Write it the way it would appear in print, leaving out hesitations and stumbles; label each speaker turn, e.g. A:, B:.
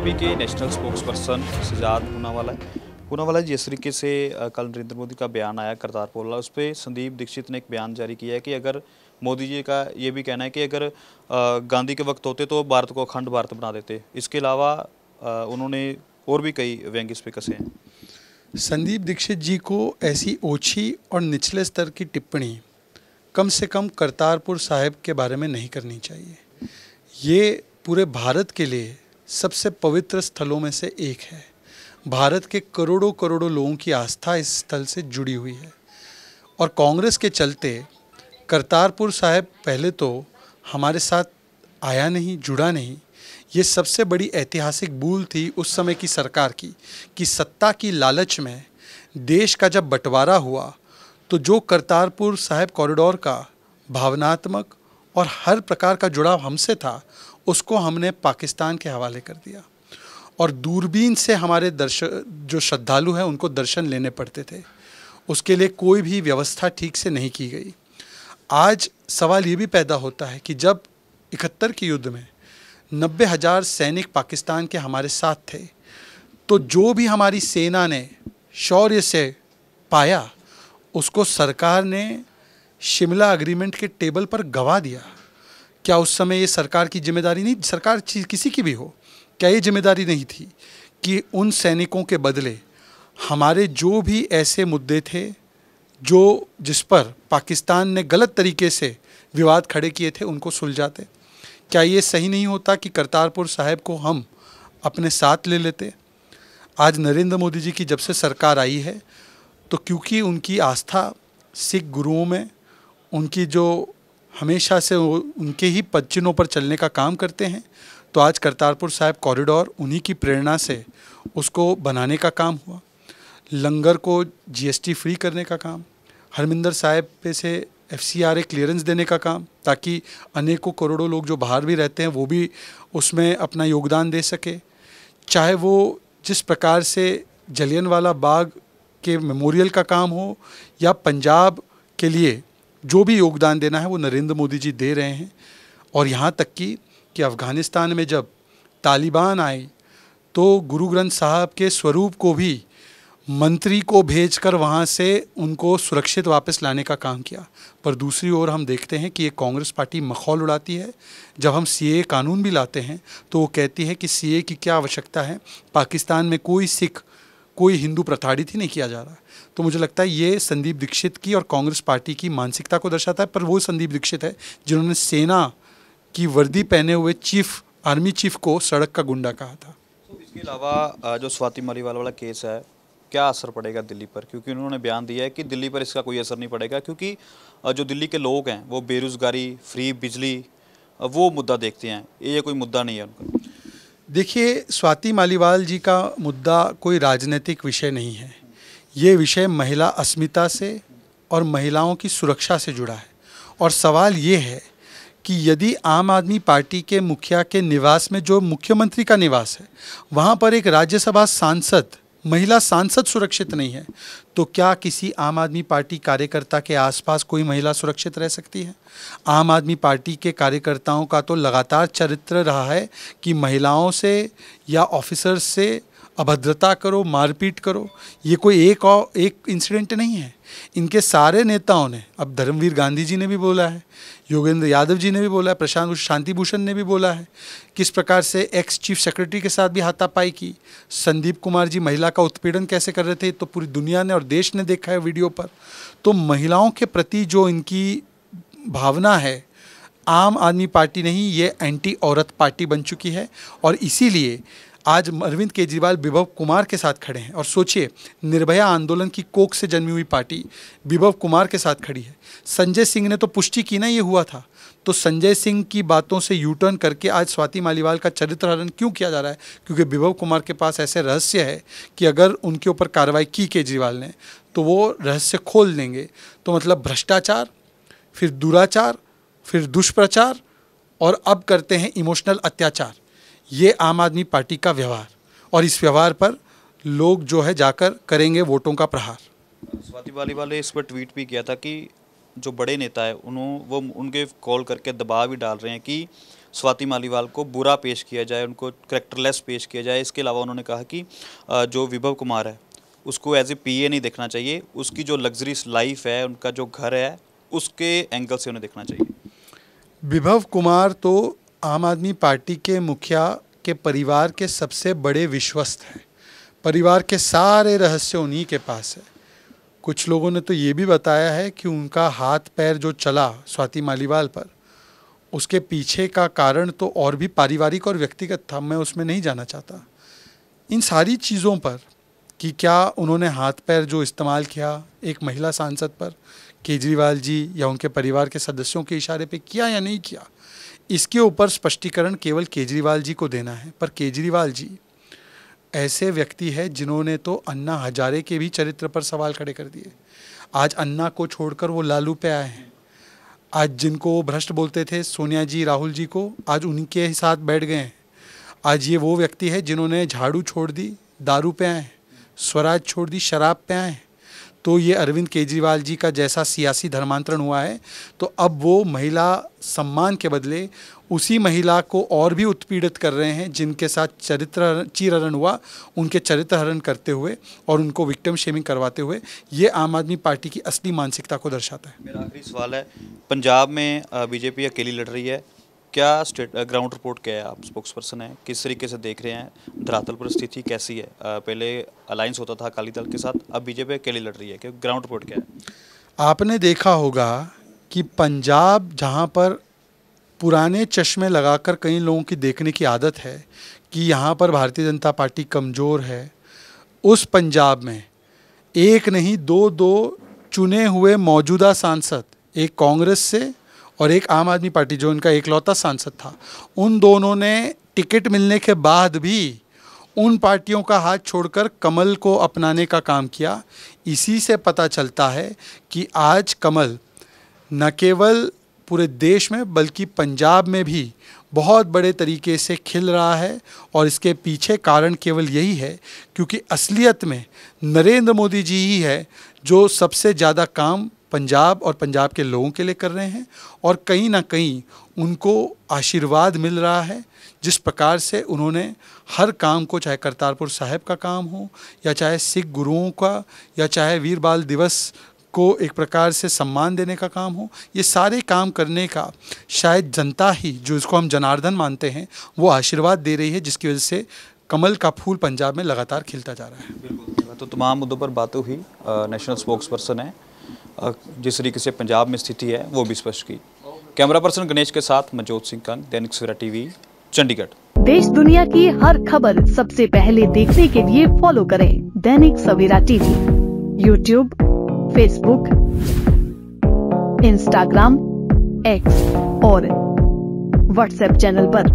A: BJP के national spokesperson Sajjad Poonawalla जिस तरीके से कल नरेंद्र मोदी का बयान आया करतारपुर वाला, उस पर संदीप दीक्षित ने एक बयान जारी किया है कि अगर मोदी जी का ये भी कहना है कि अगर गांधी के वक्त होते तो भारत को अखंड भारत बना देते। इसके अलावा उन्होंने और भी कई व्यंग्य इस पे कसे हैं।
B: संदीप दीक्षित जी को ऐसी ओछी और निचले स्तर की टिप्पणी कम से कम करतारपुर साहिब के बारे में नहीं करनी चाहिए। ये पूरे भारत के लिए सबसे पवित्र स्थलों में से एक है। भारत के करोड़ों करोड़ों लोगों की आस्था इस स्थल से जुड़ी हुई है और कांग्रेस के चलते करतारपुर साहिब पहले तो हमारे साथ आया नहीं, जुड़ा नहीं। ये सबसे बड़ी ऐतिहासिक भूल थी उस समय की सरकार की कि सत्ता की लालच में देश का जब बंटवारा हुआ तो जो करतारपुर साहिब कॉरिडोर का भावनात्मक और हर प्रकार का जुड़ाव हमसे था, उसको हमने पाकिस्तान के हवाले कर दिया और दूरबीन से हमारे जो श्रद्धालु हैं उनको दर्शन लेने पड़ते थे। उसके लिए कोई भी व्यवस्था ठीक से नहीं की गई। आज सवाल ये भी पैदा होता है कि जब 71 के युद्ध में 90,000 सैनिक पाकिस्तान के हमारे साथ थे, तो जो भी हमारी सेना ने शौर्य से पाया उसको सरकार ने शिमला एग्रीमेंट के टेबल पर गवा दिया। क्या उस समय ये सरकार की जिम्मेदारी नहीं, सरकार किसी की भी हो, क्या ये जिम्मेदारी नहीं थी कि उन सैनिकों के बदले हमारे जो भी ऐसे मुद्दे थे जिस पर पाकिस्तान ने गलत तरीके से विवाद खड़े किए थे उनको सुलझाते? क्या ये सही नहीं होता कि करतारपुर साहिब को हम अपने साथ ले लेते? आज नरेंद्र मोदी जी की जब से सरकार आई है, तो क्योंकि उनकी आस्था सिख गुरुओं में, उनकी जो हमेशा से उनके ही पदचिन्हों पर चलने का काम करते हैं, तो आज करतारपुर साहिब कॉरिडोर उन्हीं की प्रेरणा से उसको बनाने का काम हुआ। लंगर को जीएसटी फ्री करने का काम, हरमिंदर साहिब पे से FCRA क्लियरेंस देने का काम, ताकि अनेकों करोड़ों लोग जो बाहर भी रहते हैं वो भी उसमें अपना योगदान दे सके। चाहे वो जिस प्रकार से जलियांवाला बाग के मेमोरियल का काम हो या पंजाब के लिए जो भी योगदान देना है वो नरेंद्र मोदी जी दे रहे हैं। और यहाँ तक कि अफ़गानिस्तान में जब तालिबान आए तो गुरु ग्रंथ साहब के स्वरूप को भी मंत्री को भेजकर वहाँ से उनको सुरक्षित वापस लाने का काम किया। पर दूसरी ओर हम देखते हैं कि ये कांग्रेस पार्टी मखौल उड़ाती है। जब हम CAA कानून भी लाते हैं तो वो कहती है कि CAA की क्या आवश्यकता है, पाकिस्तान में कोई सिख कोई हिंदू प्रताड़ित ही नहीं किया जा रहा। तो मुझे लगता है ये संदीप दीक्षित की और कांग्रेस पार्टी की मानसिकता को दर्शाता है। पर वो संदीप दीक्षित है जिन्होंने सेना की वर्दी पहने हुए आर्मी चीफ को सड़क का गुंडा कहा था।
A: इसके अलावा जो स्वाति मालीवाल वाला केस है, क्या असर पड़ेगा दिल्ली पर? क्योंकि उन्होंने बयान दिया है कि दिल्ली पर इसका कोई असर नहीं पड़ेगा, क्योंकि जो दिल्ली के लोग हैं वो बेरोज़गारी, फ्री बिजली, वो मुद्दा देखते हैं, ये कोई मुद्दा नहीं है उनका।
B: देखिए, स्वाति मालीवाल जी का मुद्दा कोई राजनीतिक विषय नहीं है। ये विषय महिला अस्मिता से और महिलाओं की सुरक्षा से जुड़ा है। और सवाल ये है कि यदि आम आदमी पार्टी के मुखिया के निवास में, जो मुख्यमंत्री का निवास है, वहाँ पर एक राज्यसभा सांसद, महिला सांसद सुरक्षित नहीं है, तो क्या किसी आम आदमी पार्टी कार्यकर्ता के आसपास कोई महिला सुरक्षित रह सकती है? आम आदमी पार्टी के कार्यकर्ताओं का तो लगातार चरित्र रहा है कि महिलाओं से या ऑफिसर्स से अभद्रता करो, मारपीट करो। ये कोई एक इंसिडेंट नहीं है। इनके सारे नेताओं ने, अब धर्मवीर गांधी जी ने भी बोला है, योगेंद्र यादव जी ने भी बोला है, प्रशांत शांति भूषण ने भी बोला है, किस प्रकार से एक्स चीफ सेक्रेटरी के साथ भी हाथापाई की। संदीप कुमार जी महिला का उत्पीड़न कैसे कर रहे थे, तो पूरी दुनिया ने और देश ने देखा है वीडियो पर। तो महिलाओं के प्रति जो इनकी भावना है, आम आदमी पार्टी नहीं, ये एंटी औरत पार्टी बन चुकी है। और इसीलिए आज अरविंद केजरीवाल विभव कुमार के साथ खड़े हैं। और सोचिए, निर्भया आंदोलन की कोख से जन्मी हुई पार्टी विभव कुमार के साथ खड़ी है। संजय सिंह ने तो पुष्टि की ना ये हुआ था, तो संजय सिंह की बातों से यूटर्न करके आज स्वाति मालीवाल का चरित्र हरण क्यों किया जा रहा है? क्योंकि विभव कुमार के पास ऐसे रहस्य है कि अगर उनके ऊपर कार्रवाई की केजरीवाल ने तो वो रहस्य खोल देंगे। तो मतलब भ्रष्टाचार, फिर दुराचार, फिर दुष्प्रचार और अब करते हैं इमोशनल अत्याचार। ये आम आदमी पार्टी का व्यवहार, और इस व्यवहार पर लोग जो है जाकर करेंगे वोटों का प्रहार।
A: स्वाति मालीवाल ने इस पर ट्वीट भी किया था कि जो बड़े नेता है उन्होंने वो उनके कॉल करके दबाव भी डाल रहे हैं कि स्वाति मालीवाल को बुरा पेश किया जाए, उनको कैरेक्टरलेस पेश किया जाए। इसके अलावा उन्होंने कहा कि जो विभव कुमार है उसको एज ए पीए नहीं देखना चाहिए, उसकी जो लग्जरीज लाइफ है, उनका जो घर है, उसके एंगल से उन्हें देखना चाहिए।
B: विभव कुमार तो आम आदमी पार्टी के मुखिया के परिवार के सबसे बड़े विश्वस्त हैं। परिवार के सारे रहस्य उन्हीं के पास है। कुछ लोगों ने तो ये भी बताया है कि उनका हाथ पैर जो चला स्वाति मालीवाल पर, उसके पीछे का कारण तो और भी पारिवारिक और व्यक्तिगत था, मैं उसमें नहीं जाना चाहता। इन सारी चीज़ों पर कि क्या उन्होंने हाथ पैर जो इस्तेमाल किया एक महिला सांसद पर, केजरीवाल जी या उनके परिवार के सदस्यों के इशारे पे किया या नहीं किया, इसके ऊपर स्पष्टीकरण केवल केजरीवाल जी को देना है। पर केजरीवाल जी ऐसे व्यक्ति है जिन्होंने तो अन्ना हजारे के भी चरित्र पर सवाल खड़े कर दिए। आज अन्ना को छोड़कर वो लालू पे आए हैं। आज जिनको वो भ्रष्ट बोलते थे सोनिया जी, राहुल जी को, आज उनके ही साथ बैठ गए हैं। आज ये वो व्यक्ति है जिन्होंने झाड़ू छोड़ दी, दारू पे आए, स्वराज छोड़ दी, शराब पे आए। तो ये अरविंद केजरीवाल जी का जैसा सियासी धर्मांतरण हुआ है, तो अब वो महिला सम्मान के बदले उसी महिला को और भी उत्पीड़ित कर रहे हैं जिनके साथ चीरहरण हुआ, उनके चरित्र हरण करते हुए और उनको विक्टिम शेमिंग करवाते हुए। ये आम आदमी पार्टी की असली मानसिकता को दर्शाता है।
A: मेरा आखिरी सवाल है, पंजाब में बीजेपी अकेली लड़ रही है, क्या ग्राउंड रिपोर्ट क्या है? आप स्पोक्स पर्सन हैं, किस तरीके से देख रहे हैं, धरातल पर स्थिति कैसी है? पहले अलायंस होता था अकाली दल के साथ, अब बीजेपी अकेली लड़ रही है, क्या ग्राउंड रिपोर्ट क्या है?
B: आपने देखा होगा कि पंजाब, जहाँ पर पुराने चश्मे लगाकर कई लोगों की देखने की आदत है कि यहाँ पर भारतीय जनता पार्टी कमज़ोर है, उस पंजाब में एक नहीं दो चुने हुए मौजूदा सांसद, एक कांग्रेस से और एक आम आदमी पार्टी जो उनका एकलौता सांसद था, उन दोनों ने टिकट मिलने के बाद भी उन पार्टियों का हाथ छोड़कर कमल को अपनाने का काम किया। इसी से पता चलता है कि आज कमल न केवल पूरे देश में बल्कि पंजाब में भी बहुत बड़े तरीके से खिल रहा है। और इसके पीछे कारण केवल यही है क्योंकि असलियत में नरेंद्र मोदी जी ही है जो सबसे ज़्यादा काम पंजाब और पंजाब के लोगों के लिए कर रहे हैं, और कहीं ना कहीं उनको आशीर्वाद मिल रहा है। जिस प्रकार से उन्होंने हर काम को, चाहे करतारपुर साहिब का काम हो या चाहे सिख गुरुओं का या चाहे वीर बाल दिवस को एक प्रकार से सम्मान देने का काम हो, ये सारे काम करने का शायद जनता ही, जो इसको हम जनार्दन मानते हैं, वो आशीर्वाद दे रही है, जिसकी वजह से कमल का फूल पंजाब में लगातार खिलता जा रहा है।
A: बिल्कुल, तो तमाम मुद्दों पर बातें हुई। नेशनल स्पोक्स पर्सन है, जिस तरीके से पंजाब में स्थिति है वो भी स्पष्ट की। कैमरा पर्सन गणेश के साथ मनजोत सिंह कंग, दैनिक सवेरा टीवी, चंडीगढ़।
C: देश दुनिया की हर खबर सबसे पहले देखने के लिए फॉलो करें Dainik Savera TV, YouTube, Facebook, Instagram, X और व्हाट्सएप चैनल पर।